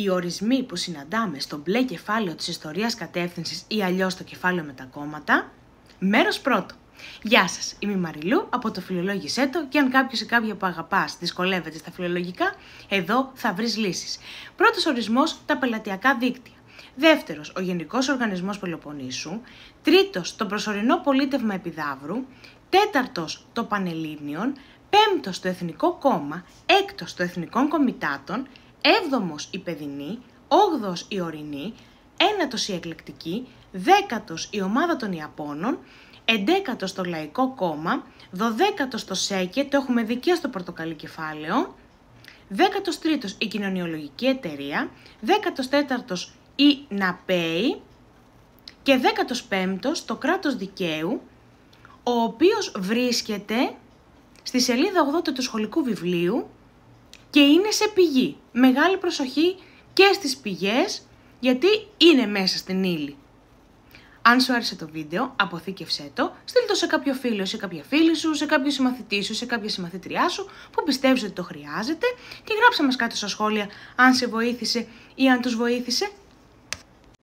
οι ορισμοί που συναντάμε στο μπλε κεφάλαιο της ιστορίας κατεύθυνσης ή αλλιώς το κεφάλαιο με τα κόμματα. Μέρος πρώτο. Γεια σας, είμαι η Μαριλού από το Φιλολόγησέ το και αν κάποιος ή κάποια που αγαπάς δυσκολεύεται στα φιλολογικά, εδώ θα βρεις λύσεις. Πρώτος ορισμός, τα πελατειακά δίκτυα. Δεύτερος, ο Γενικός Οργανισμός Πελοποννήσου. Τρίτος, το προσωρινό πολίτευμα Επιδαύρου. Τέταρτος, το Πανελλήνιον. Πέμπτος, το Εθνικό Κόμμα. Έκτος, το Εθνικών Κομιτάτων. Έβδομος, η Παιδινή. Όγδοος, η Ορεινή. Ένατος, η Εκλεκτική. Δέκατος, η Ομάδα των Ιαπώνων. 11ο το Λαϊκό Κόμμα, 12ο το ΣΕΚΕ, το έχουμε δει και στο πορτοκαλί κεφάλαιο, 13ο η Κοινωνιολογική Εταιρεία, 14ο η ΝΑΠΕΗ και 15ο το Κράτος Δικαίου, ο οποίος βρίσκεται στη σελίδα 80 του σχολικού βιβλίου και είναι σε πηγή. Μεγάλη προσοχή και στις πηγές, γιατί είναι μέσα στην ύλη. Αν σου άρεσε το βίντεο, αποθήκευσέ το, στείλ το σε κάποιο φίλο, σε κάποια φίλη σου, σε κάποιο συμμαθητή σου, σε κάποια συμμαθήτριά σου που πιστεύεις ότι το χρειάζεται και γράψε μας κάτω στα σχόλια αν σε βοήθησε ή αν τους βοήθησε.